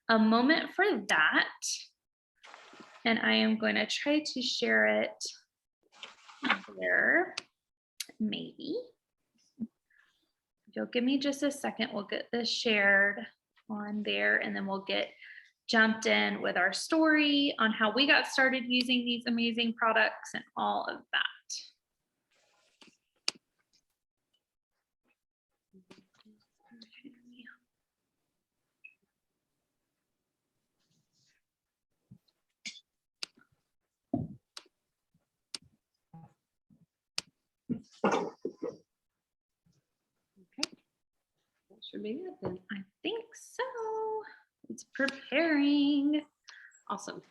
a moment for that. And I am going to try to share it there, maybe. If you'll give me just a second, we'll get this shared on there, and then we'll get jumped in with our story on how we got started using these amazing products and all of that. Okay. That should be good then. I think so. It's preparing. Awesome.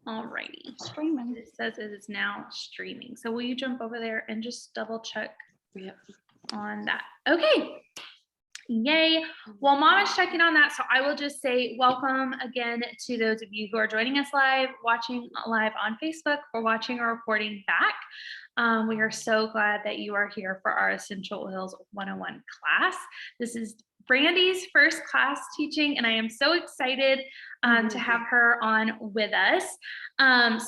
All righty. Streaming. It says it is now streaming. So will you jump over there and just double check Yep. on that? Okay. Yay. Well, Mom is checking on that. So I will just say welcome again to those of you who are joining us live, watching live on Facebook, or watching our recording back. We are so glad that you are here for our Essential Oils 101 class. This is Brandy's first class teaching, and I am so excited to have her on with us.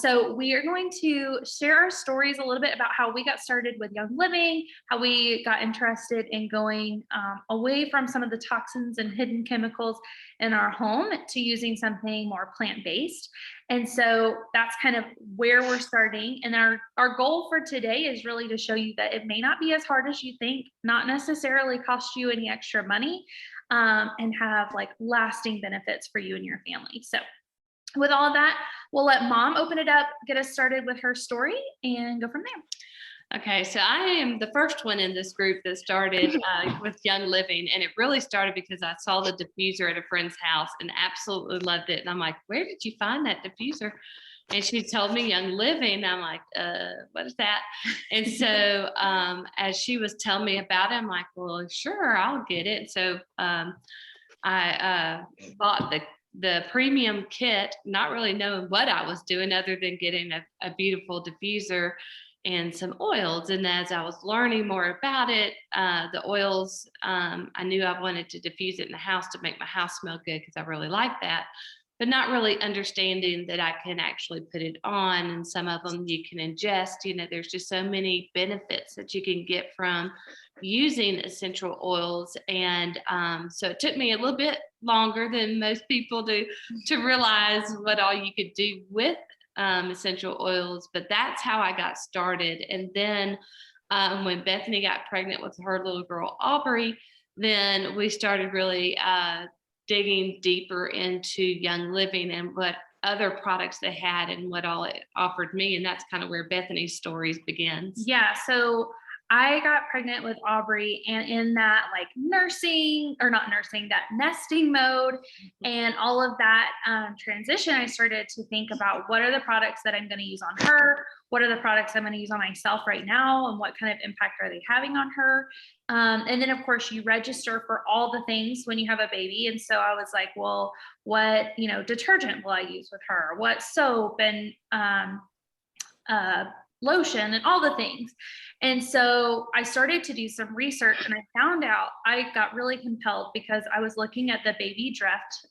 So we are going to share our stories a little bit about how we got started with Young Living, how we got interested in going away from some of the toxins and hidden chemicals in our home to using something more plant-based. And so that's kind of where we're starting. And our goal for today is really to show you that it may not be as hard as you think, not necessarily cost you any extra money, and have like lasting benefits for you and your family. So with all of that, we'll let Mom open it up, get us started with her story, and go from there. Okay, so I am the first one in this group that started with Young Living, and it really started because I saw the diffuser at a friend's house and absolutely loved it. And I'm like, where did you find that diffuser? And she told me Young Living. I'm like, what is that? And so as she was telling me about it, I'm like, well, sure, I'll get it. So I bought the premium kit, not really knowing what I was doing other than getting a beautiful diffuser and some oils. And as I was learning more about it, the oils, I knew I wanted to diffuse it in the house to make my house smell good because I really like that, but not really understanding that I can actually put it on, and some of them you can ingest. You know, there's just so many benefits that you can get from using essential oils. And so it took me a little bit longer than most people do to realize what all you could do with essential oils, but that's how I got started. And then when Bethany got pregnant with her little girl Aubrey, then we started really digging deeper into Young Living and what other products they had and what all it offered me. And that's kind of where Bethany's stories begins. Yeah, so I got pregnant with Aubrey, and in that like that nesting mode and all of that transition, I started to think about what are the products that I'm going to use on her? What are the products I'm going to use on myself right now? And what kind of impact are they having on her? And then of course you register for all the things when you have a baby. And so I was like, well, what, detergent will I use with her? What soap and lotion and all the things. And so I started to do some research, and I found out I got really compelled because I was looking at the Baby Drift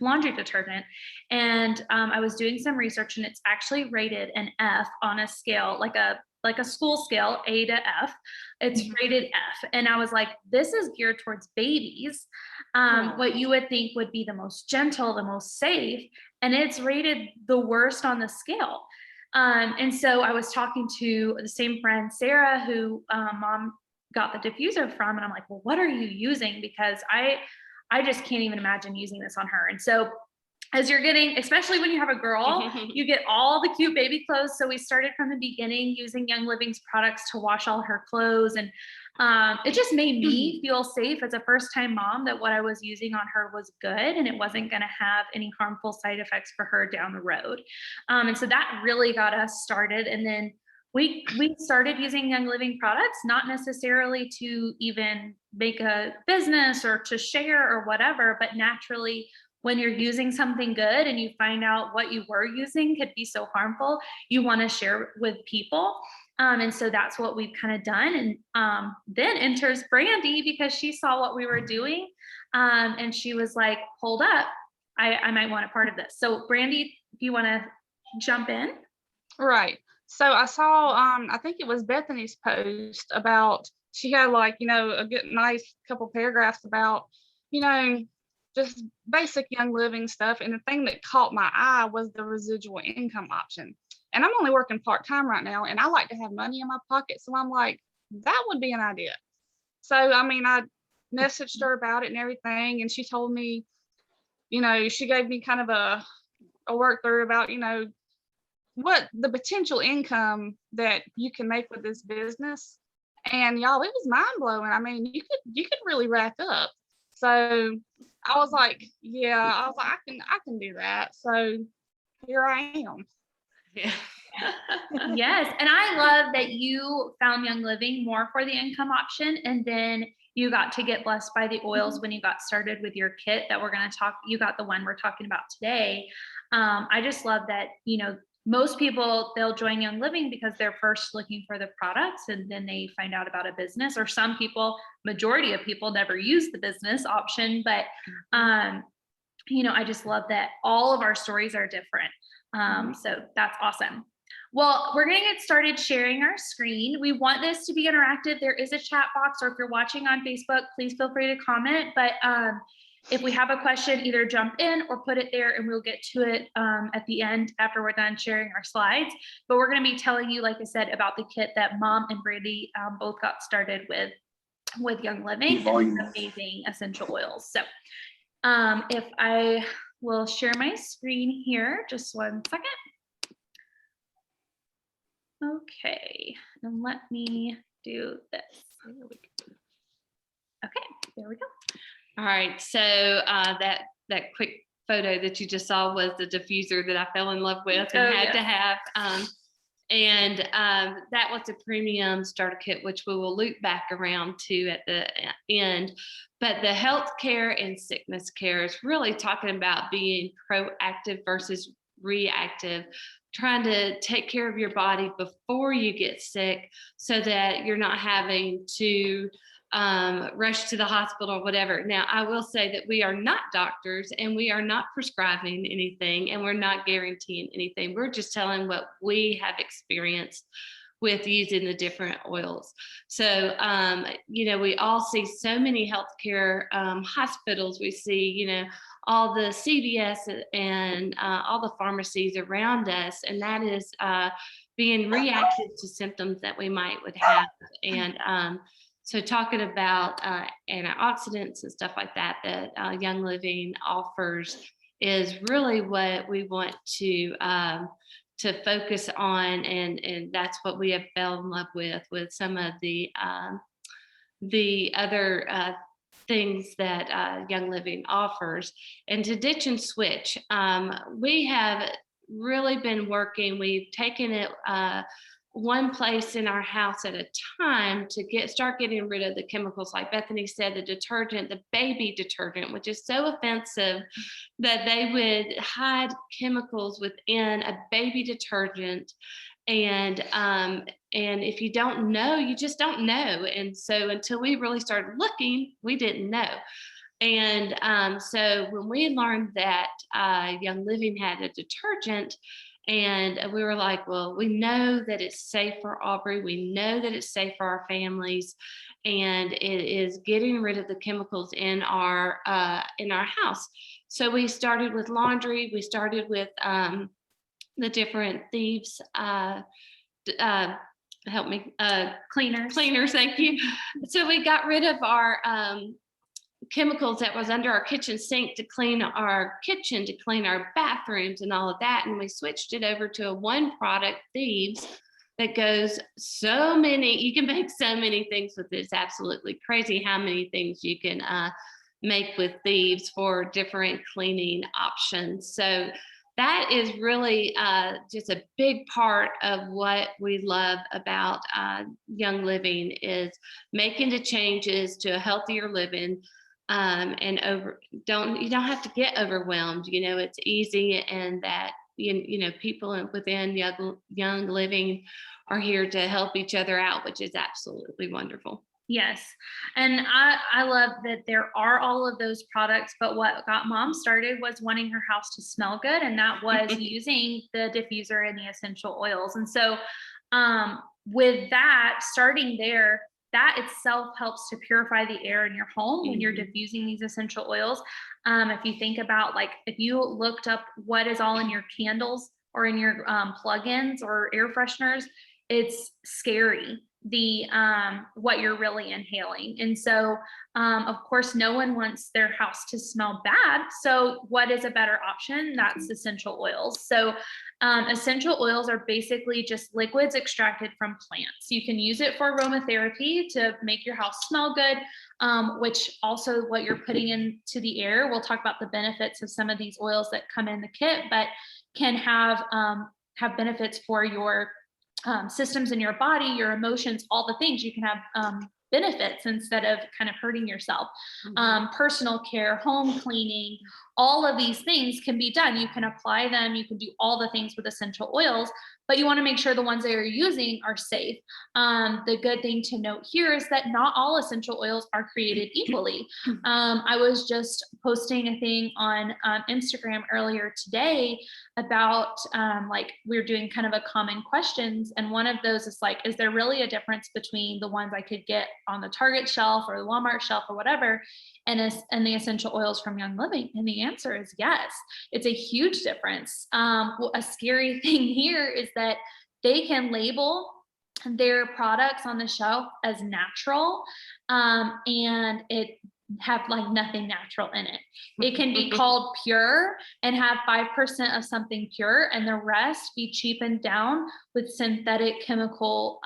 laundry detergent, and I was doing some research, and it's actually rated an F on a scale, like a school scale, A to F. It's rated F. And I was like, this is geared towards babies. What you would think would be the most gentle, the most safe, and it's rated the worst on the scale. And so I was talking to the same friend, Sarah, who Mom got the diffuser from. And I'm like, well, what are you using? Because I just can't even imagine using this on her. And so as you're getting, especially when you have a girl, you get all the cute baby clothes. So we started from the beginning using Young Living's products to wash all her clothes. And it just made me feel safe as a first-time mom that what I was using on her was good and it wasn't going to have any harmful side effects for her down the road. And so that really got us started. And then we started using Young Living products, not necessarily to even make a business or to share or whatever, but naturally, when you're using something good and you find out what you were using could be so harmful, you want to share with people. And so that's what we've kind of done. And then enters Brandy because she saw what we were doing. And she was like, hold up, I might want a part of this. So Brandy, if you want to jump in. Right. So I saw, I think it was Bethany's post about, she had like, a good, nice couple paragraphs about, you know, just basic Young Living stuff. And the thing that caught my eye was the residual income option. And I'm only working part-time right now, and I like to have money in my pocket. So I'm like, that would be an idea. So, I mean, I messaged her about it and everything, and she told me, she gave me kind of a work through about, what the potential income that you can make with this business. And y'all, it was mind blowing. I mean, you could really rack up. So I was like, yeah, I can do that. So here I am. Yeah. Yes. And I love that you found Young Living more for the income option. And then you got to get blessed by the oils when you got started with your kit that we're going to talk. You got the one we're talking about today. I just love that, most people, they'll join Young Living because they're first looking for the products and then they find out about a business. Or some people, majority of people never use the business option. But, I just love that all of our stories are different. So that's awesome. Well, we're going to get started sharing our screen. We want this to be interactive. There is a chat box, or if you're watching on Facebook, please feel free to comment. But if we have a question, either jump in or put it there and we'll get to it at the end after we're done sharing our slides. But we're going to be telling you, like I said, about the kit that Mom and Brandy both got started with Young Living, and amazing essential oils. So if I will share my screen here, just 1 second. Okay, and let me do this. Okay, there we go. All right. So that quick photo that you just saw was the diffuser that I fell in love with and had to have. And that was a premium starter kit, which we will loop back around to at the end. But the healthcare and sickness care is really talking about being proactive versus reactive, trying to take care of your body before you get sick so that you're not having to rush to the hospital or whatever. Now, I will say that we are not doctors and we are not prescribing anything and we're not guaranteeing anything. We're just telling what we have experienced with using the different oils. So, we all see so many healthcare hospitals. We see, all the CVS and all the pharmacies around us, and that is being reactive to symptoms that we would have. And so talking about antioxidants and stuff like that Young Living offers is really what we want to focus on, and that's what we have fell in love with some of the other things that Young Living offers. And to ditch and switch, we have really been working. We've taken it one place in our house at a time to start getting rid of the chemicals. Like Bethany said, the detergent, the baby detergent, which is so offensive that they would hide chemicals within a baby detergent. And if you don't know, you just don't know. And so until we really started looking, we didn't know. And so when we learned that Young Living had a detergent, and we were like, well, we know that it's safe for Aubrey. We know that it's safe for our families, and it is getting rid of the chemicals in our house. So we started with laundry. We started with the different thieves. Help me. Cleaners. Thank you. So we got rid of our chemicals that was under our kitchen sink to clean our kitchen, to clean our bathrooms and all of that. And we switched it over to a one product Thieves that goes you can make so many things with it. It's absolutely crazy how many things you can make with Thieves for different cleaning options. So that is really just a big part of what we love about Young Living, is making the changes to a healthier living. And you don't have to get overwhelmed. It's easy, and that people within Young Living are here to help each other out, which is absolutely wonderful. Yes. And I love that there are all of those products, but what got mom started was wanting her house to smell good. And that was using the diffuser and the essential oils. And so with that, starting there, that itself helps to purify the air in your home when you're diffusing these essential oils. If you think about, like, if you looked up what is all in your candles or in your plugins or air fresheners, it's scary, the what you're really inhaling. And so of course no one wants their house to smell bad, so what is a better option? That's essential oils. So essential oils are basically just liquids extracted from plants. You can use it for aromatherapy to make your house smell good, which also what you're putting into the air. We'll talk about the benefits of some of these oils that come in the kit, but can have benefits for your systems in your body, your emotions, all the things. You can have benefits instead of kind of hurting yourself. Personal care, home cleaning, all of these things can be done. You can apply them, you can do all the things with essential oils, but you want to make sure the ones that you're using are safe. The good thing to note here is that not all essential oils are created equally. I was just posting a thing on Instagram earlier today about like, we're doing kind of a common questions, and one of those is like, is there really a difference between the ones I could get on the Target shelf or the Walmart shelf or whatever, and the essential oils from Young Living? And the answer is yes. It's a huge difference. Well, a scary thing here is that they can label their products on the shelf as natural, and it have like nothing natural in it. It can be called pure and have 5% of something pure, and the rest be cheapened down with synthetic chemical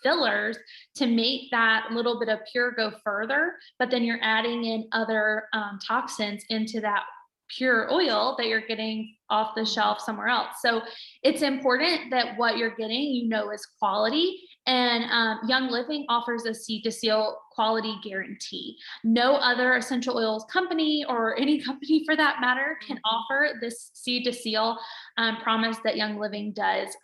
fillers to make that little bit of pure go further. But then you're adding in other toxins into that pure oil that you're getting off the shelf somewhere else. So it's important that what you're getting, is quality. And Young Living offers a seed to seal quality guarantee. No other essential oils company, or any company for that matter, can offer this seed to seal promise that Young Living does.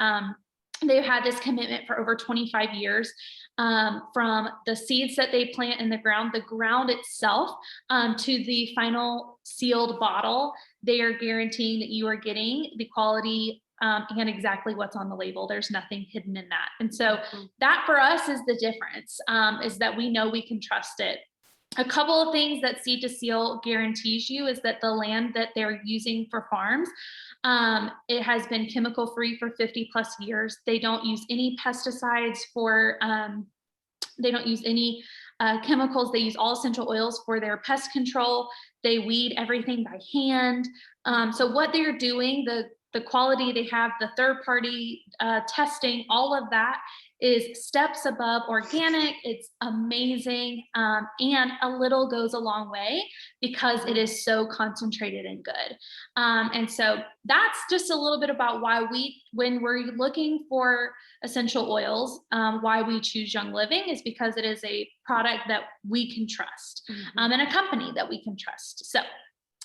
They've had this commitment for over 25 years, from the seeds that they plant in the ground itself, to the final sealed bottle. They are guaranteeing that you are getting the quality and exactly what's on the label. There's nothing hidden in that. And so that for us is the difference, is that we know we can trust it. A couple of things that Seed to Seal guarantees you is that the land that they're using for farms, it has been chemical free for 50 plus years. They don't use any pesticides they don't use any chemicals. They use all essential oils for their pest control. They weed everything by hand. So what they're doing, the quality they have, the third party testing, all of that is steps above organic. It's amazing. And a little goes a long way because it is so concentrated and good. And so that's just a little bit about why when we're looking for essential oils, why we choose Young Living is because it is a product that we can trust, and a company that we can trust. So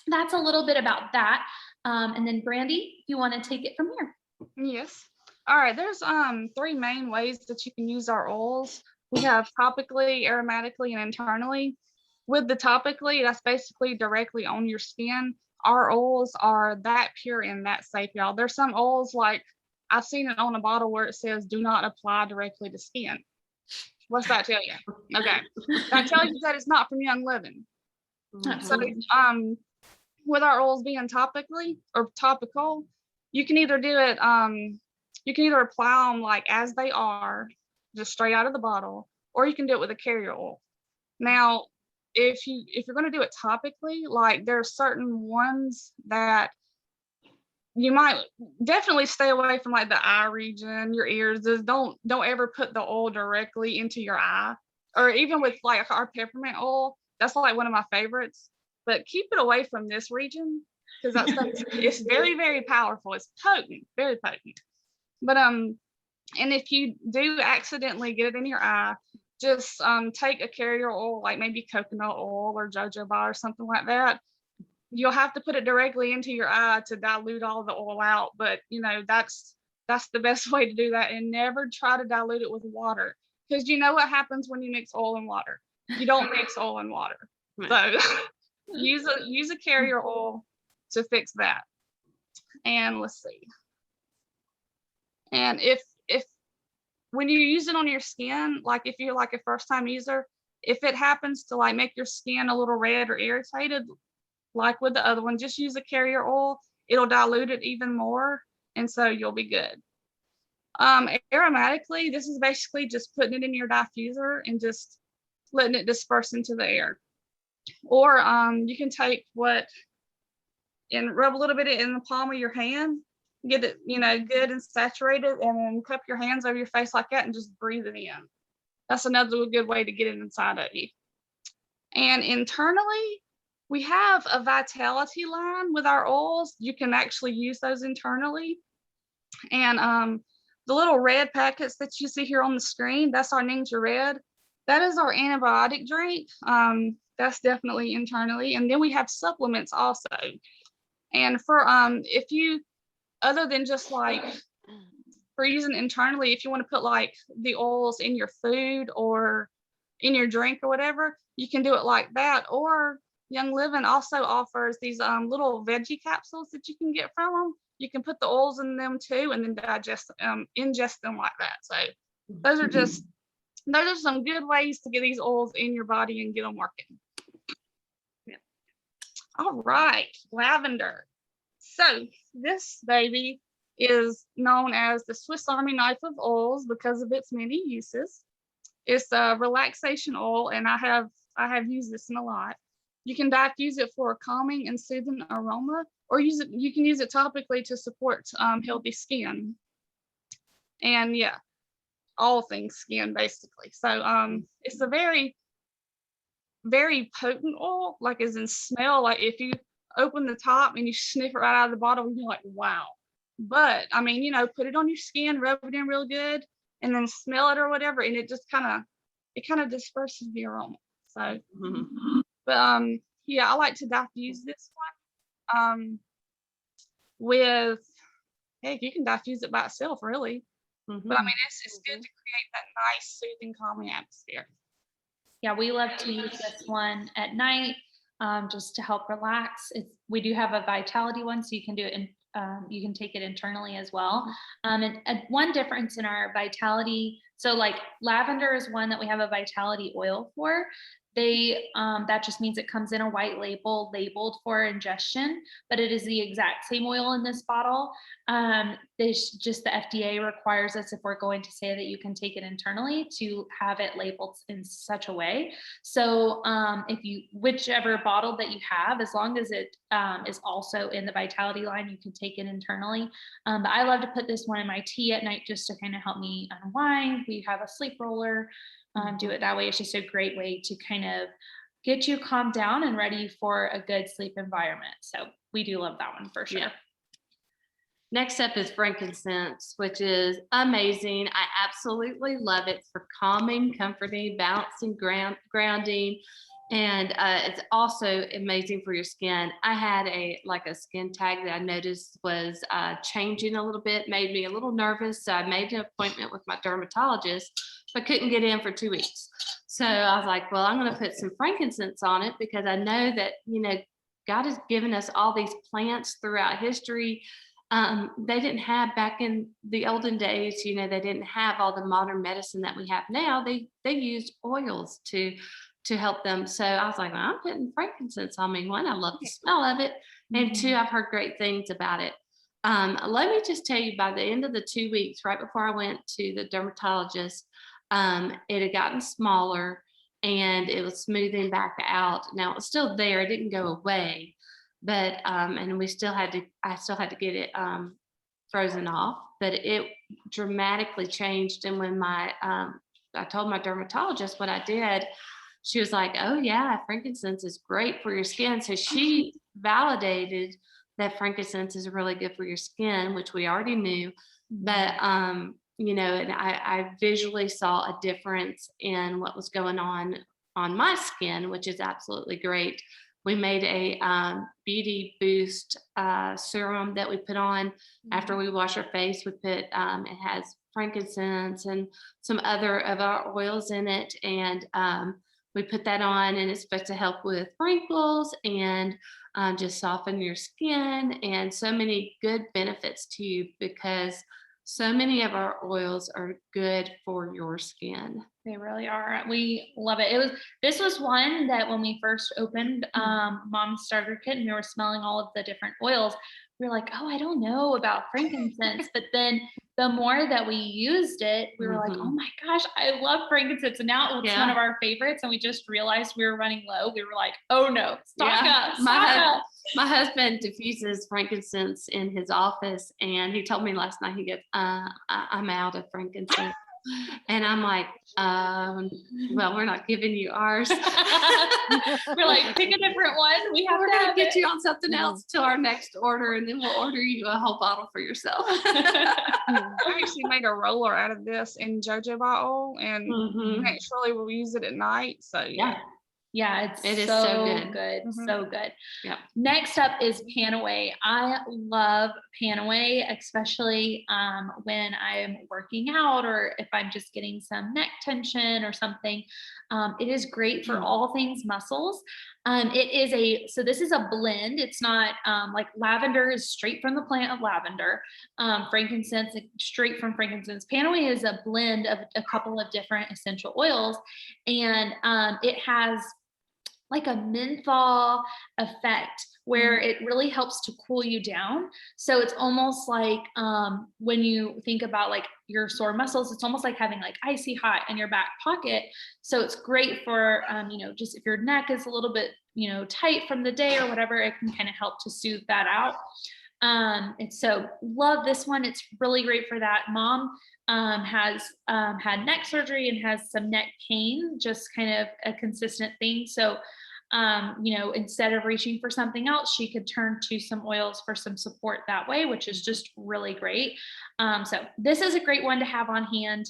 that's a little bit about that. And then Brandy, if you want to take it from here. Yes. All right. There's 3 main ways that you can use our oils. We have topically, aromatically, and internally. With the topically, that's basically directly on your skin. Our oils are that pure and that safe, y'all. There's some oils, like I've seen it on a bottle where it says do not apply directly to skin. What's that tell you? Okay. That tells you that it's not from Young Living. So with our oils being topically or topical, you can either do it, you can either apply them like as they are, just straight out of the bottle, or you can do it with a carrier oil. Now, if you're going to do it topically, like there are certain ones that you might definitely stay away from, like the eye region, your ears. Just don't ever put the oil directly into your eye. Or even with like our peppermint oil, that's like one of my favorites. But keep it away from this region, because that stuff it's very, very powerful. It's potent, very potent. But and if you do accidentally get it in your eye, just take a carrier oil, like maybe coconut oil or jojoba or something like that. You'll have to put it directly into your eye to dilute all the oil out. But that's the best way to do that. And never try to dilute it with water, because you know what happens when you mix oil and water. You don't mix oil and water. Right. So use a carrier oil to fix that. And let's see. And if when you use it on your skin, like if you're like a first time user, if it happens to like make your skin a little red or irritated, like with the other one, just use a carrier oil. It'll dilute it even more, and so you'll be good. Aromatically, this is basically just putting it in your diffuser and just letting it disperse into the air. Or you can take and rub a little bit in the palm of your hand, get it, good and saturated, and then cup your hands over your face like that and just breathe it in. That's another good way to get it inside of you. And internally, we have a vitality line with our oils. You can actually use those internally. And the little red packets that you see here on the screen, that's our Ninja Red. That is our antibiotic drink. That's definitely internally. And then we have supplements also. And for if you, other than just like for using internally, if you want to put like the oils in your food or in your drink or whatever, you can do it like that. Or Young Living also offers these little veggie capsules that you can get from them. You can put the oils in them too, and then ingest them like that. So those are some good ways to get these oils in your body and get them working. Yeah. All right, lavender. So this baby is known as the Swiss Army knife of oils because of its many uses. It's a relaxation oil, and I have used this in a lot. You can diffuse it for a calming and soothing aroma, or you can use it topically to support healthy skin. And yeah, all things skin basically. So it's a very, very potent oil, like as in smell. Like if you open the top and you sniff it right out of the bottle, you're like, wow. But I mean, put it on your skin, rub it in real good, and then smell it or whatever, and it just kind of disperses the aroma. So, but yeah, I like to diffuse this one with, heck, you can diffuse it by itself, really. But I mean, it's good to create that nice, soothing, calming atmosphere. Yeah, we love to use this one at night just to help relax. We do have a vitality one, so you can do it you can take it internally as well. And one difference in our vitality, so like lavender is one that we have a vitality oil for. That just means it comes in a white label labeled for ingestion, but it is the exact same oil in this bottle. Just the FDA requires us, if we're going to say that you can take it internally, to have it labeled in such a way. So whichever bottle that you have, as long as it is also in the vitality line, you can take it internally. But I love to put this one in my tea at night just to kind of help me unwind. We have a sleep roller. Do it that way. It's just a great way to kind of get you calmed down and ready for a good sleep environment. So we do love that one for sure. Yeah. Next up is frankincense, which is amazing. I absolutely love it for calming, comforting, balancing, grounding. And it's also amazing for your skin. I had a skin tag that I noticed was changing a little bit, made me a little nervous. So I made an appointment with my dermatologist, but couldn't get in for 2 weeks. So I was like, well, I'm going to put some frankincense on it because I know that, God has given us all these plants throughout history. They didn't have back in the olden days, they didn't have all the modern medicine that we have now. They used oils to help them. So I was like, well, I'm putting frankincense on me. One, I love the smell of it. And two, I've heard great things about it. Let me just tell you, by the end of the 2 weeks, right before I went to the dermatologist, it had gotten smaller and it was smoothing back out. Now it's still there. It didn't go away, but, and I still had to get it, frozen off, but it dramatically changed. And when I told my dermatologist what I did, she was like, oh yeah, frankincense is great for your skin. So she validated that frankincense is really good for your skin, which we already knew. But, and I visually saw a difference in what was going on my skin, which is absolutely great. We made a beauty boost serum that we put on after we wash our face. We put it has frankincense and some other of our oils in it, and we put that on, and it's supposed to help with wrinkles and just soften your skin, and so many good benefits to you because so many of our oils are good for your skin. They really are. We love it. This was one that when we first opened Mom's Starter Kit and we were smelling all of the different oils, we were like, oh, I don't know about frankincense. But then the more that we used it, we were like, oh my gosh, I love frankincense. And now it's one of our favorites. And we just realized we were running low. We were like, oh no, stock up. My husband diffuses frankincense in his office, and he told me last night, he goes, I'm out of frankincense. And I'm like, well, we're not giving you ours. We're like, pick a different one. We're gonna get you on something else till our next order, and then we'll order you a whole bottle for yourself. I actually made a roller out of this in jojoba oil, and naturally we'll use it at night. So yeah, it is so good. So good. Yeah. Next up is Panaway. I love Panaway, especially when I'm working out or if I'm just getting some neck tension or something. It is great for all things muscles. So this is a blend. It's not like lavender is straight from the plant of lavender. Frankincense, straight from frankincense. Panaway is a blend of a couple of different essential oils, and it has like a menthol effect where it really helps to cool you down. So it's almost like when you think about like your sore muscles, it's almost like having like icy hot in your back pocket. So it's great for, just if your neck is a little bit, tight from the day or whatever, it can kind of help to soothe that out. And so love this one. It's really great for that. Mom has had neck surgery and has some neck pain, just kind of a consistent thing. So, instead of reaching for something else, she could turn to some oils for some support that way, which is just really great. So this is a great one to have on hand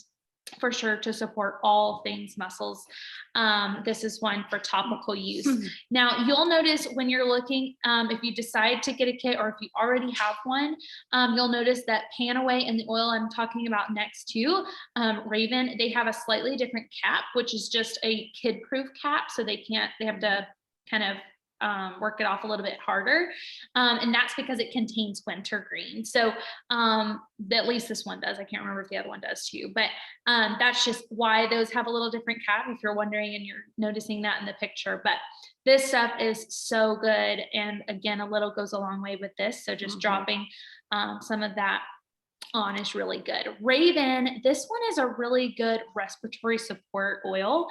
for sure to support all things muscles. This is one for topical use. Now you'll notice when you're looking, if you decide to get a kit or if you already have one, you'll notice that Panaway and the oil I'm talking about next to Raven, they have a slightly different cap, which is just a kid-proof cap. So they have to kind of work it off a little bit harder. And that's because it contains wintergreen. So at least this one does. I can't remember if the other one does too, but that's just why those have a little different cap if you're wondering and you're noticing that in the picture. But this stuff is so good. And again, a little goes a long way with this. So just dropping some of that on is really good. Raven, this one is a really good respiratory support oil.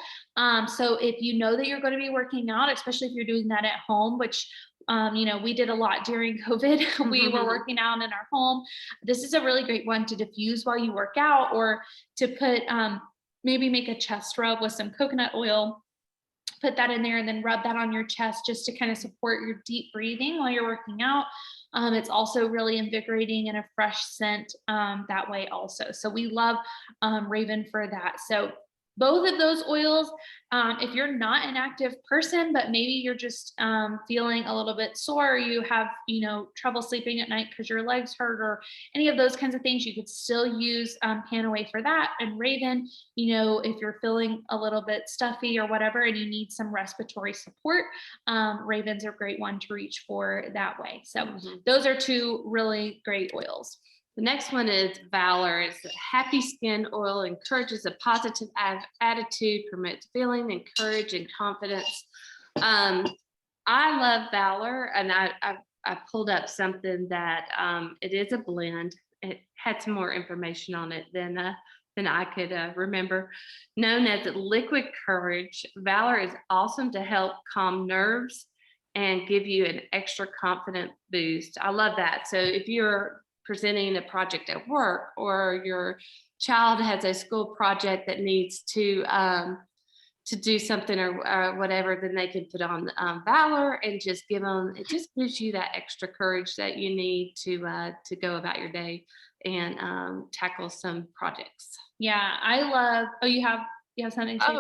So if you know that you're going to be working out, especially if you're doing that at home, which we did a lot during COVID. We were working out in our home. This is a really great one to diffuse while you work out, or to put maybe make a chest rub with some coconut oil. Put that in there and then rub that on your chest just to kind of support your deep breathing while you're working out. It's also really invigorating and a fresh scent that way also. So we love Raven for that. So both of those oils, if you're not an active person, but maybe you're just feeling a little bit sore, you have, trouble sleeping at night because your legs hurt or any of those kinds of things, you could still use Panaway for that. And Raven, if you're feeling a little bit stuffy or whatever, and you need some respiratory support, Raven's a great one to reach for that way. So those are two really great oils. The next one is Valor. It's a happy skin oil, encourages a positive attitude, promotes feeling and courage and confidence. I love Valor, and I pulled up something that it is a blend. It had some more information on it than I could remember. Known as Liquid Courage, Valor is awesome to help calm nerves and give you an extra confident boost. I love that. So if you're presenting a project at work, or your child has a school project that needs to do something or whatever, then they can put on Valor and just it just gives you that extra courage that you need to go about your day and tackle some projects. Yeah, I love. Oh, you have something to say?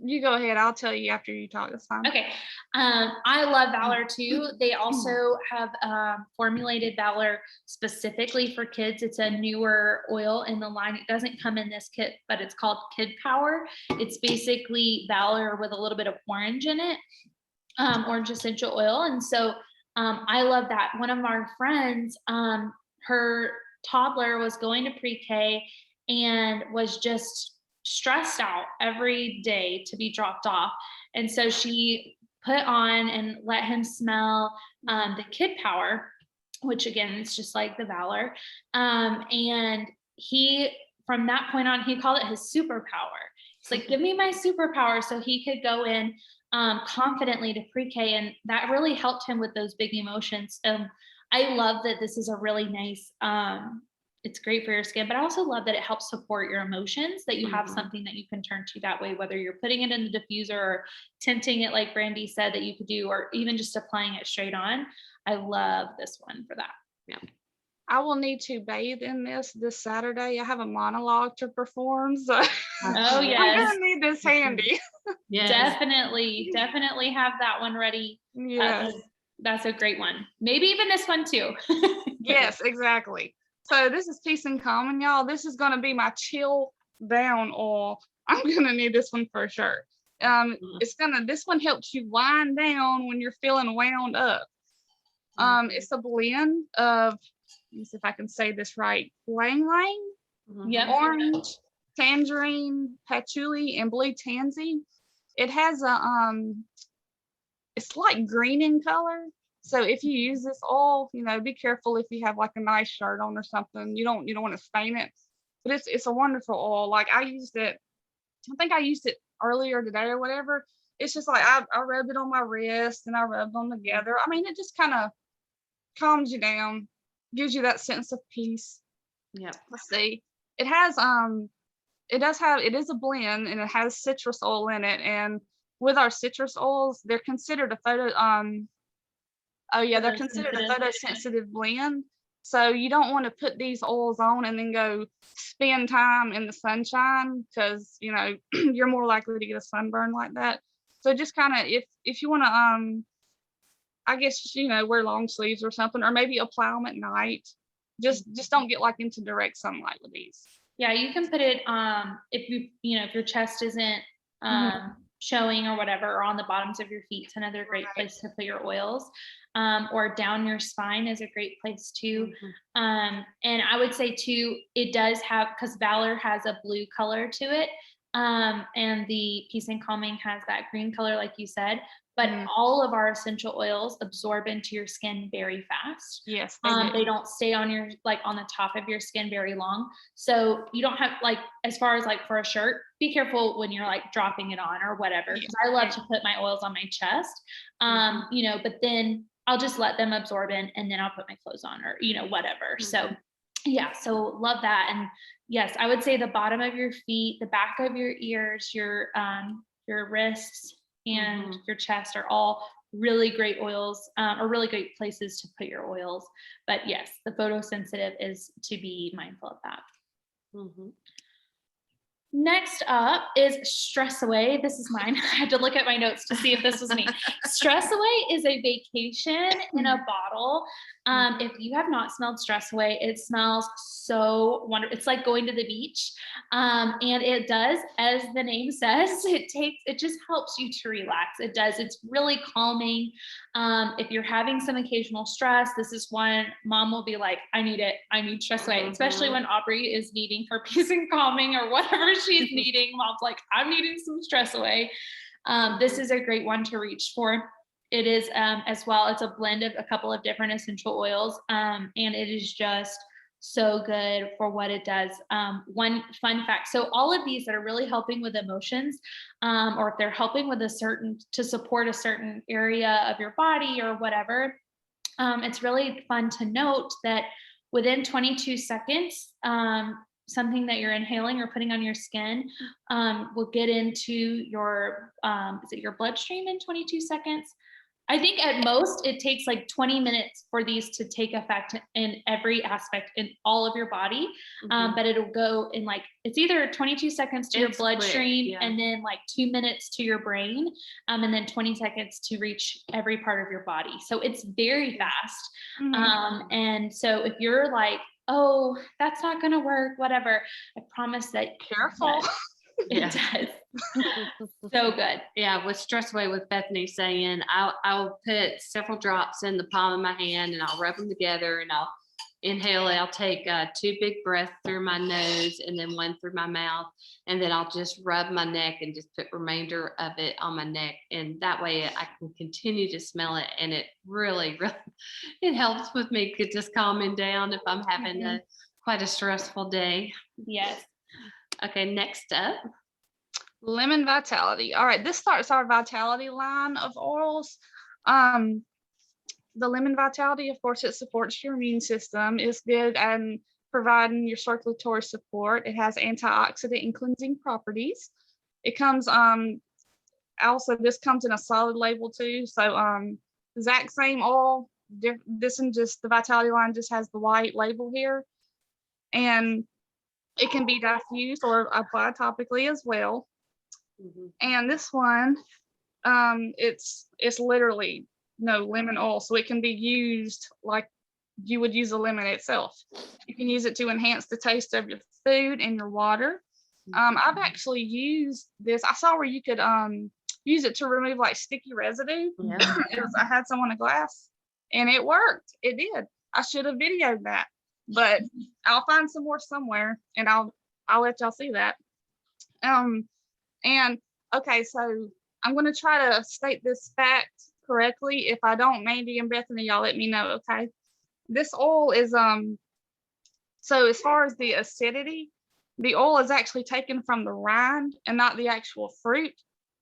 You go ahead. I'll tell you after you talk this time. Okay. I love Valor too. They also have formulated Valor specifically for kids. It's a newer oil in the line. It doesn't come in this kit, but it's called Kid Power. It's basically Valor with a little bit of orange in it, orange essential oil. And so I love that. One of our friends, her toddler was going to pre-K and was just stressed out every day to be dropped off. And so she put on and let him smell the Kid Power, which again, it's just like the Valor. And he, from that point on, he called it his superpower. It's like, give me my superpower, so he could go in confidently to pre-K. And that really helped him with those big emotions. I love that this is a really nice, it's great for your skin, but I also love that it helps support your emotions, that you have something that you can turn to that way, whether you're putting it in the diffuser or tinting it like Brandy said that you could do, or even just applying it straight on. I love this one for that. Yeah. I will need to bathe in this Saturday. I have a monologue to perform, so Oh I'm yes, gonna need this handy. Yes. definitely have that one ready. Yes. That's a great one. Maybe even this one too. Yes, exactly. So this is Peace and Calm, y'all. This is gonna be my chill down oil. I'm gonna need this one for sure. This one helps you wind down when you're feeling wound up. It's a blend of, let me see if I can say this right, lang lang, Yep. orange, tangerine, patchouli, and blue tansy. It has it's like green in color. So if you use this oil, be careful if you have like a nice shirt on or something. You don't want to stain it. But it's a wonderful oil. Like I used it, I think I used it earlier today or whatever. It's just like I rubbed it on my wrist and I rubbed them together. I mean, it just kind of calms you down, gives you that sense of peace. Yeah. Let's see. It is a blend and it has citrus oil in it. And with our citrus oils, they're considered they're considered a photosensitive blend. So you don't want to put these oils on and then go spend time in the sunshine, because you're more likely to get a sunburn like that. So just kind of, if you want to I guess wear long sleeves or something, or maybe apply them at night. Just don't get like into direct sunlight with these. Yeah, you can put it if if your chest isn't showing or whatever, or on the bottoms of your feet. It's another great place to put your oils. Or down your spine is a great place too. And I would say too, it does have, because Valor has a blue color to it, and the Peace and Calming has that green color, like you said. But all of our essential oils absorb into your skin very fast. Yes, they don't stay on your, like on the top of your skin very long. So you don't have, like, as far as like for a shirt, be careful when you're like dropping it on or whatever. Because I love to put my oils on my chest, but then I'll just let them absorb in, and then I'll put my clothes on, or whatever. So yeah, so love that. And yes, I would say the bottom of your feet, the back of your ears, your wrists, and your chest are all really great oils, or really great places to put your oils. But yes, the photosensitive is to be mindful of that. Next up is Stress Away. This is mine. I had to look at my notes to see if this was me. Stress Away is a vacation in a bottle. If you have not smelled Stress Away, it smells so wonderful. It's like going to the beach. And it does, as the name says, it just helps you to relax. It does. It's really calming. If you're having some occasional stress, this is one Mom will be like, I need it. I need Stress Away, especially when Aubrey is needing her peace and calming or whatever she's needing. Mom's like, I'm needing some Stress Away. This is a great one to reach for. It is as well, it's a blend of a couple of different essential oils, and it is just so good for what it does. One fun fact, so all of these that are really helping with emotions, or if they're helping with to support a certain area of your body or whatever, it's really fun to note that within 22 seconds, something that you're inhaling or putting on your skin will get into your, is it your bloodstream in 22 seconds? I think at most it takes like 20 minutes for these to take effect in every aspect in all of your body. But it'll go in like, it's either 22 seconds to your It's bloodstream quick, yeah. and then like 2 minutes to your brain, and then 20 seconds to reach every part of your body. So it's very fast. And so if you're like, oh, that's not going to work, whatever, I promise that Careful. it does. So good. Yeah, with Stress Away with Bethany saying, I'll put several drops in the palm of my hand and I'll rub them together and I'll inhale it. I'll take 2 big breaths through my nose and then 1 through my mouth. And then I'll just rub my neck and just put remainder of it on my neck. And that way I can continue to smell it. And it really, really, it helps with me just calming down if I'm having quite a stressful day. Yes. Okay, next up. Lemon Vitality. All right, this starts our Vitality line of oils. The Lemon Vitality, of course, it supports your immune system. It's good at providing your circulatory support. It has antioxidant and cleansing properties. It comes also, this comes in a solid label too. So exact same oil. This one just, the Vitality line just has the white label here. And it can be diffused or applied topically as well. And this one, it's literally lemon oil, so it can be used like you would use a lemon itself. You can use it to enhance the taste of your food and your water. I've actually used this. I saw where you could use it to remove like sticky residue. I had some on a glass and it worked. It did. I should have videoed that, but I'll find some more somewhere and I'll let y'all see that. And okay, so I'm going to try to state this fact correctly. If I don't, Mandy and Bethany, y'all let me know. Okay, this oil is so as far as the acidity, the oil is actually taken from the rind and not the actual fruit.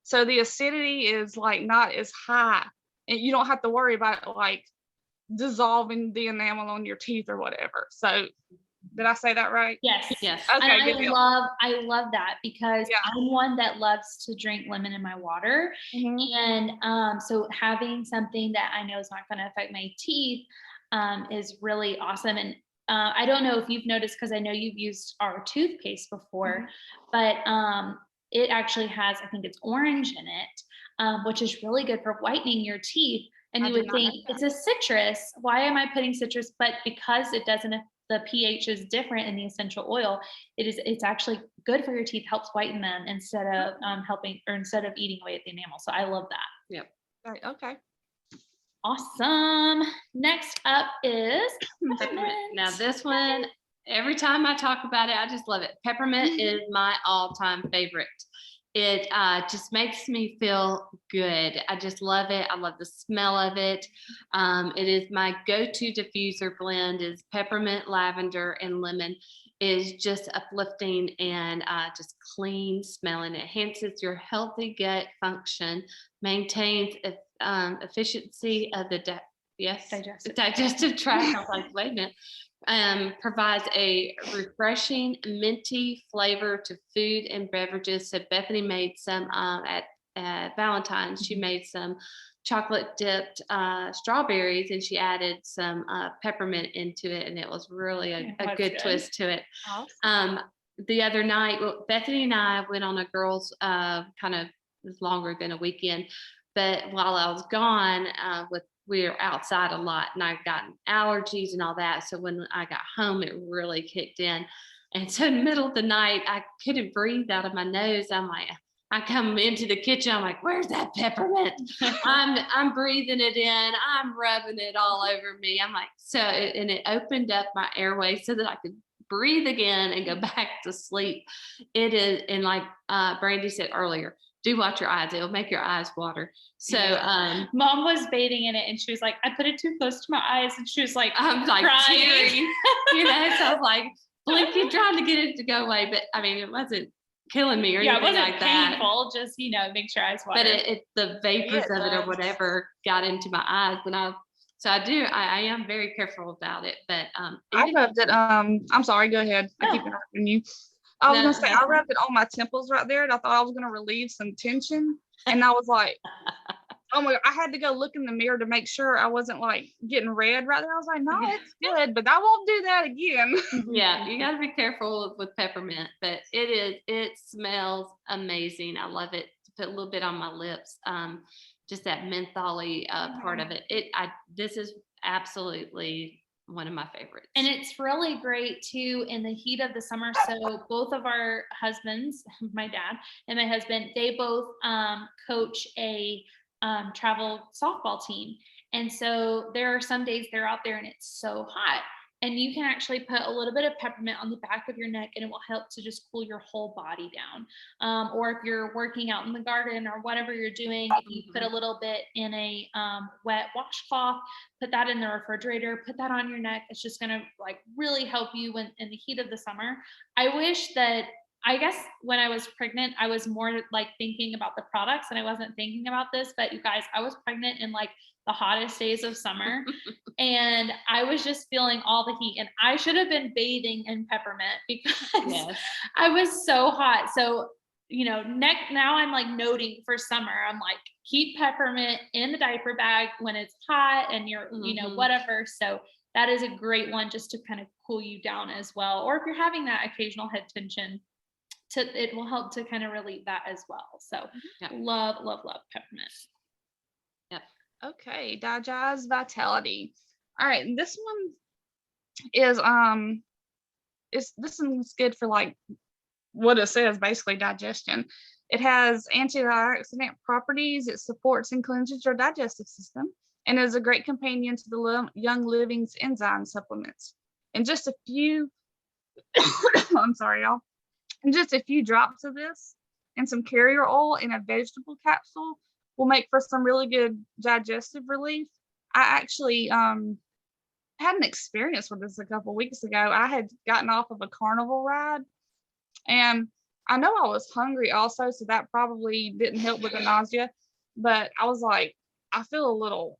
So the acidity is like not as high, and you don't have to worry about like dissolving the enamel on your teeth or whatever. So did I say that right? Yes. Yes. Okay, And good deal. I love that because Yeah. I'm one that loves to drink lemon in my water. And so having something that I know is not going to affect my teeth is really awesome. And I don't know if you've noticed, because I know you've used our toothpaste before, but it actually has, I think it's orange in it, which is really good for whitening your teeth. And I you did would not know think that. it's a citrus. Why am I putting citrus? But because it doesn't, the pH is different in the essential oil, it's actually good for your teeth, helps whiten them instead of instead of eating away at the enamel. So I love that. Yep. Right, okay. Awesome. Next up is Peppermint. Now this one, every time I talk about it, I just love it. Peppermint is my all-time favorite. It just makes me feel good. I just love it. I love the smell of it. It is my go-to diffuser blend is peppermint, lavender, and lemon. It is just uplifting and just clean smelling. It enhances your healthy gut function, maintains efficiency of the digestive tract. I was like, wait a minute. Provides a refreshing minty flavor to food and beverages. So Bethany made some at Valentine's. She made some chocolate dipped strawberries and she added some peppermint into it, and it was really a good twist to it. Awesome. The other night, Bethany and I went on a girls' kind of, it was longer than a weekend, but while I was gone, we were outside a lot and I got allergies and all that. So when I got home, it really kicked in. And so in the middle of the night, I couldn't breathe out of my nose. I'm like, I come into the kitchen, I'm like, where's that peppermint? I'm breathing it in, I'm rubbing it all over me. I'm like, and it opened up my airway so that I could breathe again and go back to sleep. It is, and like Brandy said earlier, do watch your eyes. It'll make your eyes water. So Mom was bathing in it and she was like, I put it too close to my eyes, and she was like, I'm like crying. tearing, so I was like blinking, trying to get it to go away. But I mean, it wasn't killing me or anything it wasn't like that. painful, just, makes your eyes water. But the vapors of it or whatever got into my eyes. And I am very careful about it. But I rubbed it. I'm sorry, go ahead. I keep interrupting you. I was gonna say I rubbed it on my temples right there, and I thought I was gonna relieve some tension. And I was like, oh my, I had to go look in the mirror to make sure I wasn't like getting red right there. I was like, no, it's good, but I won't do that again. Yeah, you got to be careful with peppermint, but it smells amazing. I love it. Put a little bit on my lips. Just that mentholy part of it. This is absolutely one of my favorites. And it's really great too in the heat of the summer. So both of our husbands, my dad and my husband, they both coach a travel softball team. And so there are some days they're out there and it's so hot. And you can actually put a little bit of peppermint on the back of your neck and it will help to just cool your whole body down. Or if you're working out in the garden or whatever you're doing, if you put a little bit in a wet washcloth, put that in the refrigerator, put that on your neck. It's just going to like really help you when in the heat of the summer. I guess when I was pregnant, I was more like thinking about the products and I wasn't thinking about this, but you guys, I was pregnant in like the hottest days of summer and I was just feeling all the heat and I should have been bathing in peppermint because I was so hot. So, now I'm like noting for summer, I'm like, keep peppermint in the diaper bag when it's hot and you're, whatever. So that is a great one just to kind of cool you down as well. Or if you're having that occasional head tension, it will help to kind of relieve that as well. So love peppermint. Yep. Okay, digest vitality. All right, this one is this one's good for like what it says, basically digestion. It has antioxidant properties. It supports and cleanses your digestive system and is a great companion to the Young Living's enzyme supplements. And just a few, I'm sorry, y'all. And just a few drops of this and some carrier oil in a vegetable capsule will make for some really good digestive relief. I actually had an experience with this a couple weeks ago. I had gotten off of a carnival ride and I know I was hungry also, so that probably didn't help with the nausea, but I was like, I feel a little,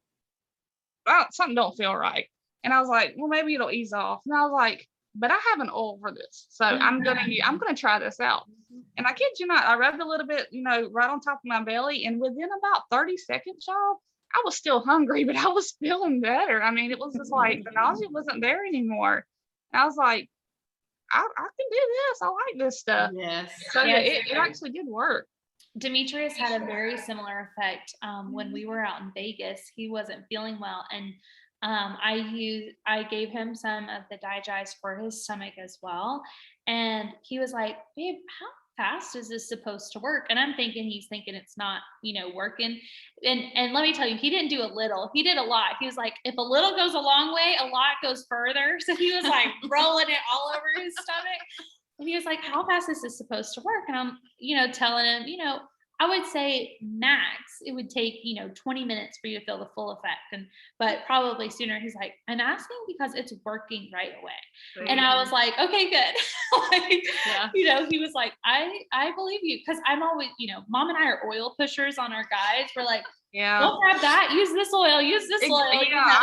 something don't feel right. And I was like, well, maybe it'll ease off. And I was like, but I have an oil for this. So I'm gonna try this out. And I kid you not, I rubbed a little bit, right on top of my belly. And within about 30 seconds, y'all, I was still hungry, but I was feeling better. I mean, it was just like the nausea wasn't there anymore. And I was like, I can do this. I like this stuff. Yes. So yeah, it actually did work. Demetrius had a very similar effect when we were out in Vegas. He wasn't feeling well, and I gave him some of the digest for his stomach as well. And he was like, babe, how fast is this supposed to work? And I'm thinking he's thinking it's not, working. And let me tell you, he didn't do a little, he did a lot. He was like, if a little goes a long way, a lot goes further. So he was like rolling it all over his stomach. And he was like, how fast is this supposed to work? And I'm, telling him, I would say max, it would take, 20 minutes for you to feel the full effect. But probably sooner. He's like, I'm asking because it's working right away. Right. And I was like, okay, good. He was like, I believe you. Cause I'm always, Mom and I are oil pushers on our guides. We're like, don't grab that. Use this oil. Yeah,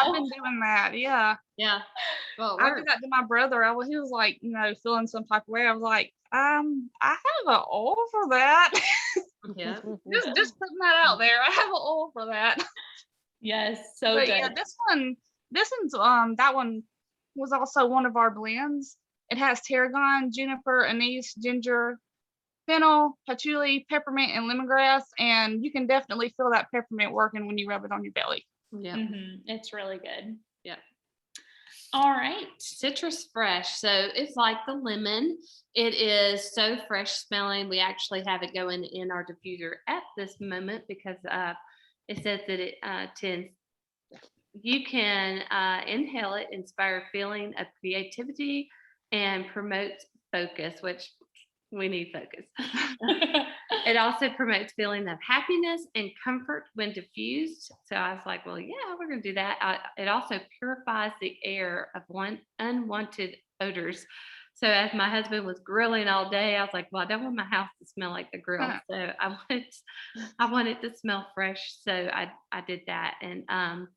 I've been doing that. Yeah. Yeah. Well, I did that to my brother. He was like, feeling some type of way. I was like, I have an oil for that. Yeah. just putting that out there. I have an oil for that. Yes. So good. Yeah, this one's that one was also one of our blends. It has tarragon, juniper, anise, ginger, fennel, patchouli, peppermint, and lemongrass. And you can definitely feel that peppermint working when you rub it on your belly. Yeah. Mm-hmm. It's really good. Yeah. All right. Citrus fresh. So it's like the lemon. It is so fresh smelling. We actually have it going in our diffuser at this moment because it says that it tends, you can inhale it, inspire a feeling of creativity and promote focus, which we need focus. It also promotes feeling of happiness and comfort when diffused. So I was like, well, yeah, we're going to do that. It also purifies the air of unwanted odors. So as my husband was grilling all day, I was like, well, I don't want my house to smell like the grill. So I want it to smell fresh. So I did that. And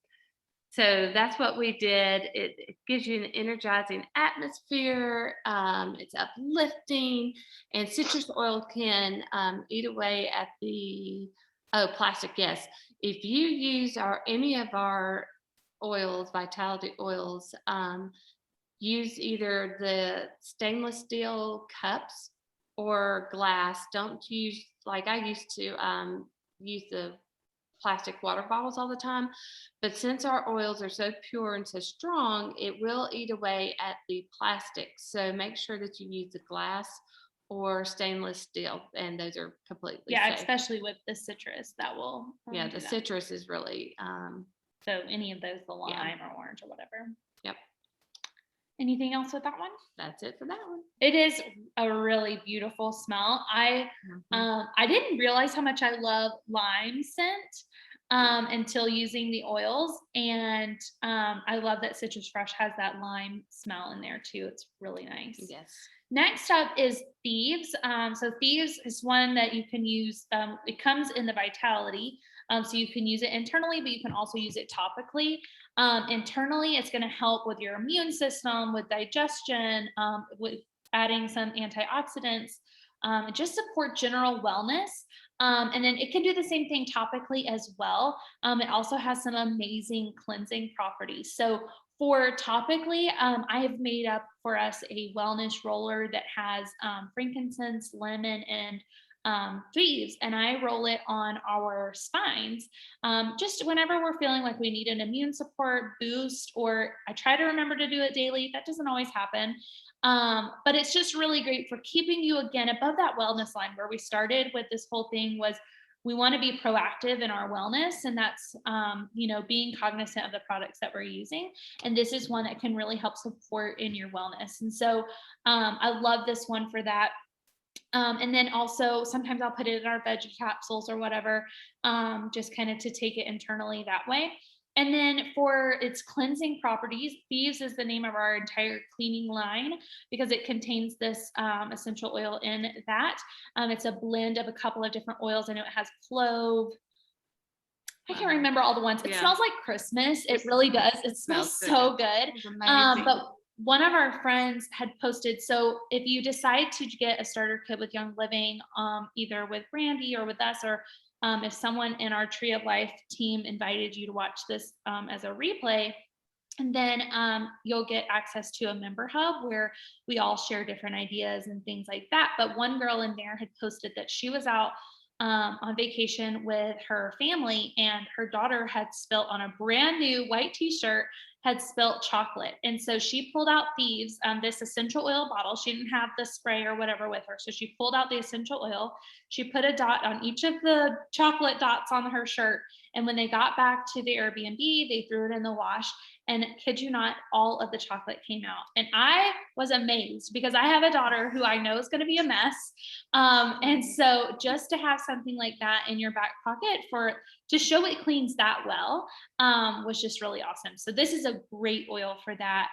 so that's what we did. It gives you an energizing atmosphere. It's uplifting, and citrus oil can eat away at the Oh, plastic, yes. If you use any of our oils, vitality oils, use either the stainless steel cups or glass. Don't use, like I used to use the plastic water bottles all the time. But since our oils are so pure and so strong, it will eat away at the plastic. So make sure that you use the glass or stainless steel, and those are completely Yeah, safe. especially with the citrus, that will Yeah, do the that. citrus is really, So any of those, the Yeah. lime or orange or whatever. Yep, Anything else with that one? that's it for that one. It is a really beautiful smell. Mhm. I didn't realize how much I love lime scent until using the oils, and I love that Citrus Fresh has that lime smell in there too. It's really nice. Yes. Next up is Thieves. So Thieves is one that you can use. It comes in the Vitality, so you can use it internally, but you can also use it topically. Internally, it's going to help with your immune system, with digestion, with adding some antioxidants, just support general wellness. And then it can do the same thing topically as well. It also has some amazing cleansing properties. So for topically, I have made up for us a wellness roller that has frankincense, lemon, and thieves, and I roll it on our spines. Just whenever we're feeling like we need an immune support boost, or I try to remember to do it daily. That doesn't always happen. But it's just really great for keeping you again above that wellness line where we started with this whole thing was we want to be proactive in our wellness, and that's being cognizant of the products that we're using, and this is one that can really help support in your wellness. And so I love this one for that. And then also sometimes I'll put it in our veggie capsules or whatever, just kind of to take it internally that way. And then for its cleansing properties, Thieves is the name of our entire cleaning line because it contains this essential oil in that. It's a blend of a couple of different oils. I know it has clove. I can't remember all the ones. It Yeah. smells like Christmas. It really does. It smells so good. It's amazing. But one of our friends had posted, so if you decide to get a starter kit with Young Living, either with Brandy or with us, or if someone in our Tree of Life team invited you to watch this as a replay, and then you'll get access to a member hub where we all share different ideas and things like that. But one girl in there had posted that she was out on vacation with her family, and her daughter had spilt on a brand new white t-shirt, had spilt chocolate. And so she pulled out Thieves, this essential oil bottle. She didn't have the spray or whatever with her. So she pulled out the essential oil. She put a dot on each of the chocolate dots on her shirt. And when they got back to the Airbnb, they threw it in the wash. And kid you not, all of the chocolate came out. And I was amazed because I have a daughter who I know is going to be a mess. And so just to have something like that in your back pocket to show it cleans that well was just really awesome. So this is a great oil for that.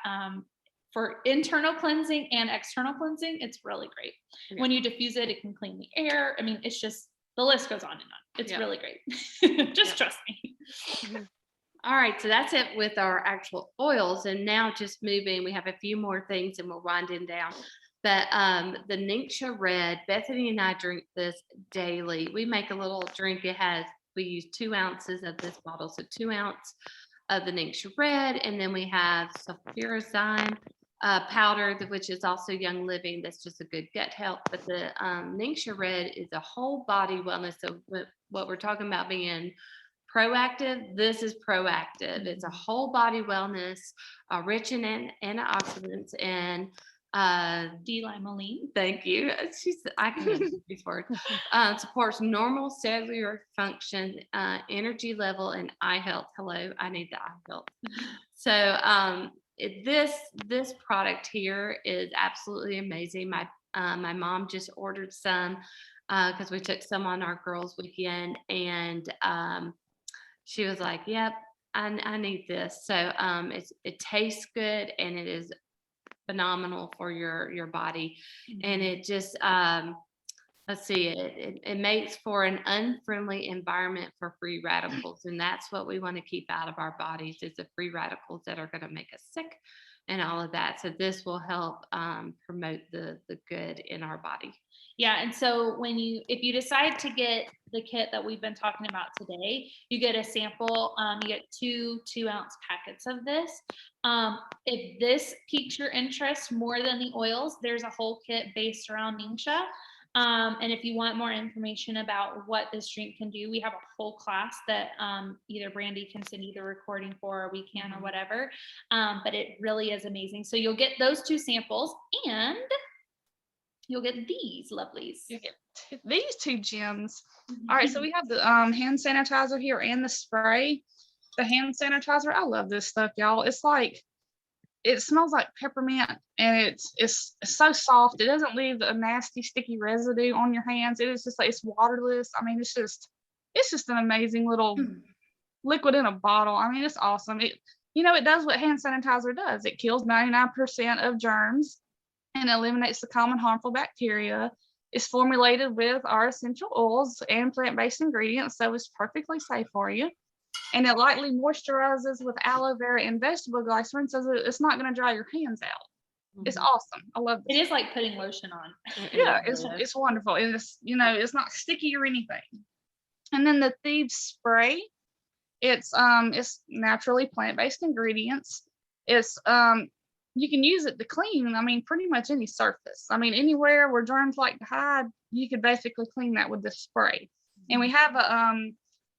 For internal cleansing and external cleansing, it's really great. Yeah. When you diffuse it, it can clean the air. I mean, it's just, the list goes on and on. It's Yeah. really great. Just trust me. All right, so that's it with our actual oils. And now just moving, we have a few more things and we're winding down. But the Ningxia Red, Bethany and I drink this daily. We make a little drink. We use 2 ounces of this bottle. So 2 ounces of the Ningxia Red. And then we have sulfurazine powder, which is also Young Living. That's just a good gut health. But the Ningxia Red is a whole body wellness. So what we're talking about being proactive, this is proactive. It's a whole body wellness, rich in antioxidants and D-limonene. thank you. I can't use these words. Supports normal cellular function, energy level, and eye health. Hello, I need the eye health. So this product here is absolutely amazing. My mom just ordered some because we took some on our girls' weekend, and she was like, "Yep, I need this." So it tastes good and it is phenomenal for your body, and it just let's see, it makes for an unfriendly environment for free radicals, and that's what we want to keep out of our bodies is the free radicals that are going to make us sick and all of that. So this will help promote the good in our body. Yeah, and so if you decide to get the kit that we've been talking about today, you get a sample. You get 2 2-ounce packets of this. If this piques your interest more than the oils, there's a whole kit based around Ningxia. And if you want more information about what this drink can do, we have a whole class that either Brandy can send you the recording for, or we can, or whatever. But it really is amazing. So you'll get those 2 samples, and you'll get these lovelies. You get these 2 gems. All right, so we have the hand sanitizer here and the spray. The hand sanitizer, I love this stuff, y'all. It's like, it smells like peppermint, and it's so soft. It doesn't leave a nasty sticky residue on your hands. It is just like, it's waterless. I mean, it's just an amazing little liquid in a bottle. I mean, it's awesome. It does what hand sanitizer does. It kills 99% of germs and eliminates the common harmful bacteria. It's formulated with our essential oils and plant-based ingredients, so it's perfectly safe for you. And it lightly moisturizes with aloe vera and vegetable glycerin, so it's not going to dry your hands out. It's awesome. I love this. It is like putting lotion on. Yeah, it's wonderful. And it's not sticky or anything. And then the Thieves spray, it's naturally plant-based ingredients. It's you can use it to clean, I mean, pretty much any surface. I mean, anywhere where germs like to hide, you could basically clean that with this spray. And we have an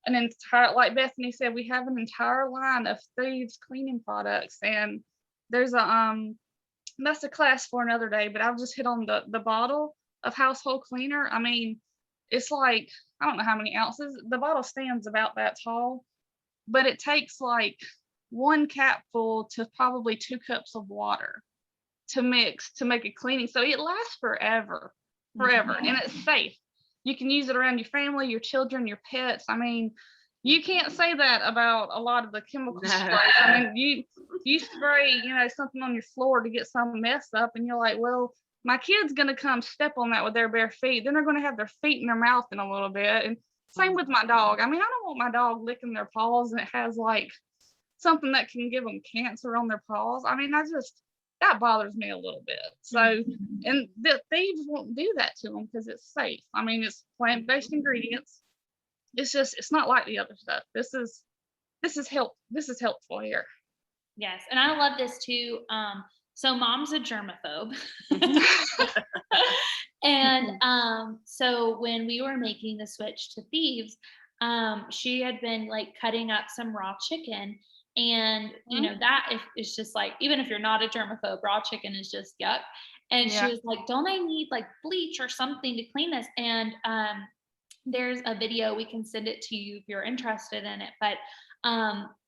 entire, like Bethany said, we have an entire line of Thieves cleaning products. And there's that's a class for another day, but I'll just hit on the bottle of household cleaner. I mean, it's like, I don't know how many ounces. The bottle stands about that tall, but it takes like 1 capful to probably 2 cups of water to mix to make a cleaning. So it lasts forever, and it's safe. You can use it around your family, your children, your pets. I mean, you can't say that about a lot of the chemical sprays. I mean, you spray, something on your floor to get some mess up, and you're like, well, my kid's gonna come step on that with their bare feet. Then they're gonna have their feet in their mouth in a little bit. And same with my dog. I mean, I don't want my dog licking their paws and it has like something that can give them cancer on their paws. I mean, that bothers me a little bit. So, and the Thieves won't do that to them because it's safe. I mean, it's plant-based ingredients. It's not like the other stuff. This is helpful here. Yes, and I love this too. So mom's a germaphobe. And so when we were making the switch to Thieves, she had been like cutting up some raw chicken. And that is just like, even if you're not a germaphobe, raw chicken is just yuck. And she was like, don't I need like bleach or something to clean this? And there's a video, we can send it to you if you're interested in it. But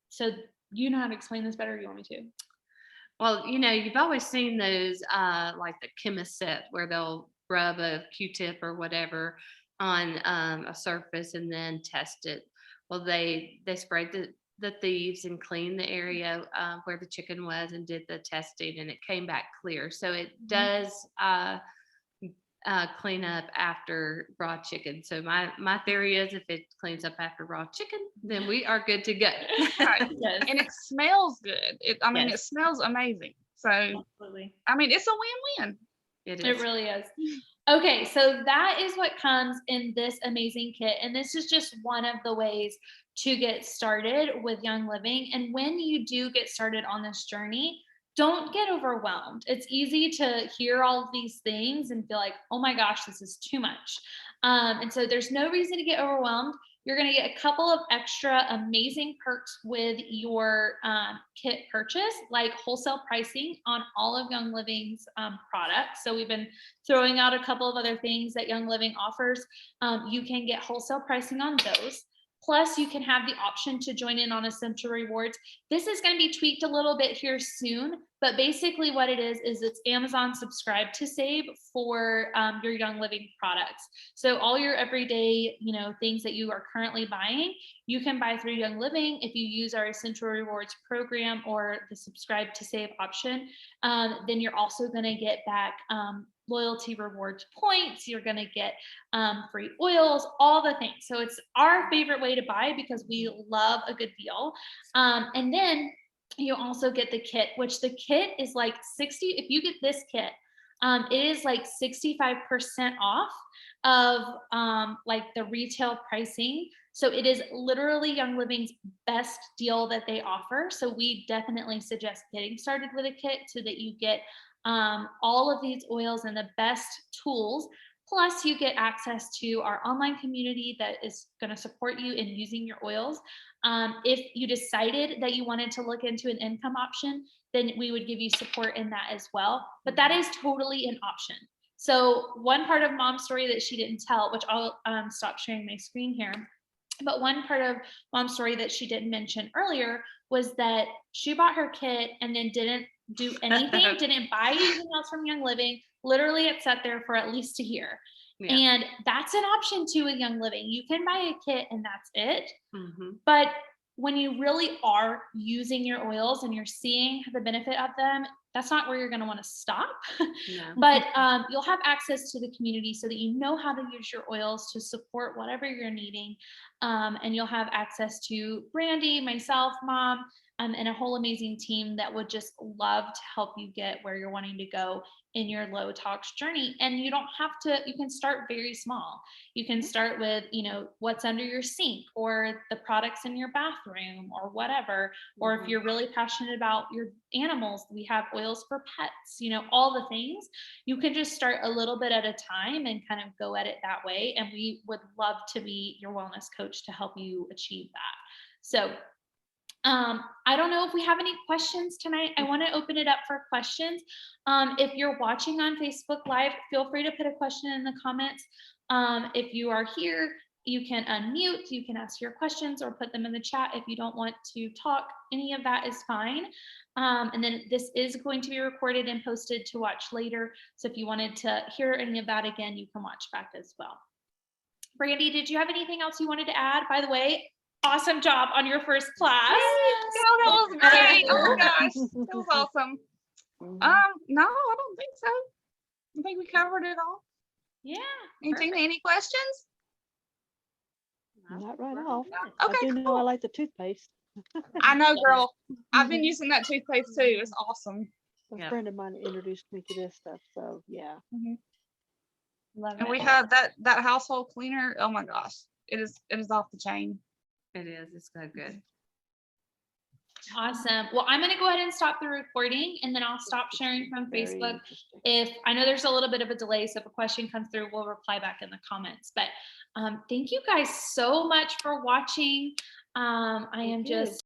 so you know how to explain this better? You want me to? Well, you've always seen those like the chemist set where they'll rub a Q-tip or whatever on a surface and then test it. Well, they sprayed the Thieves and cleaned the area where the chicken was and did the testing, and it came back clear. So it does clean up after raw chicken. So my theory is, if it cleans up after raw chicken, then we are good to go. Right. Yes. And it smells good. It smells amazing. So absolutely. I mean, it's a win-win. It really is. Okay, so that is what comes in this amazing kit. And this is just one of the ways to get started with Young Living. And when you do get started on this journey, don't get overwhelmed. It's easy to hear all of these things and feel like, oh my gosh, this is too much. And so there's no reason to get overwhelmed. You're going to get a couple of extra amazing perks with your kit purchase, like wholesale pricing on all of Young Living's products. So we've been throwing out a couple of other things that Young Living offers. You can get wholesale pricing on those. Plus, you can have the option to join in on Essential Rewards. This is going to be tweaked a little bit here soon, but basically what it is it's Amazon Subscribe to Save for your Young Living products. So all your everyday, things that you are currently buying, you can buy through Young Living if you use our Essential Rewards program or the Subscribe to Save option. Then you're also going to get back loyalty rewards points. You're going to get free oils, all the things. So it's our favorite way to buy because we love a good deal. And then You also get the kit, which the kit is like 60, if you get this kit, it is like 65% off of like the retail pricing. So it is literally Young Living's best deal that they offer. So we definitely suggest getting started with a kit so that you get all of these oils and the best tools. Plus, you get access to our online community that is going to support you in using your oils. If you decided that you wanted to look into an income option, then we would give you support in that as well. But that is totally an option. So one part of Mom's story that she didn't tell, which I'll stop sharing my screen here, but one part of Mom's story that she didn't mention earlier was that she bought her kit and then didn't do anything, didn't buy anything else from Young Living. Literally, it sat there for at least a year. Yeah. And that's an option too with Young Living. You can buy a kit and that's it. But when you really are using your oils and you're seeing the benefit of them, that's not where you're going to want to stop. No. But you'll have access to the community so that you know how to use your oils to support whatever you're needing. And you'll have access to Brandy, myself, Mom, and a whole amazing team that would just love to help you get where you're wanting to go in your low tox journey. And you don't have to, you can start very small. You can start with, what's under your sink or the products in your bathroom or whatever. Or if you're really passionate about your animals, we have oils for pets, all the things. You can just start a little bit at a time and kind of go at it that way. And we would love to be your wellness coach to help you achieve that. So I don't know if we have any questions tonight. I want to open it up for questions. If you're watching on Facebook Live, feel free to put a question in the comments. If you are here, you can unmute, you can ask your questions or put them in the chat. If you don't want to talk, any of that is fine. And then this is going to be recorded and posted to watch later. So if you wanted to hear any of that again, you can watch back as well. Brandy, did you have anything else you wanted to add? By the way, awesome job on your first class. Oh, that was great. Oh my gosh, that was awesome. No, I don't think so. I think we covered it all. Yeah. Tina, any questions? Not right off. Okay, I do know I like the toothpaste. I know, girl. I've been using that toothpaste too. It's awesome. A friend of mine introduced me to this stuff, so yeah. Love it. And we have that household cleaner. Oh my gosh, it is off the chain. It is. It's so good. Awesome. Well, I'm going to go ahead and stop the recording and then I'll stop sharing from Facebook. If I know there's a little bit of a delay, so if a question comes through, we'll reply back in the comments. But thank you guys so much for watching. I am just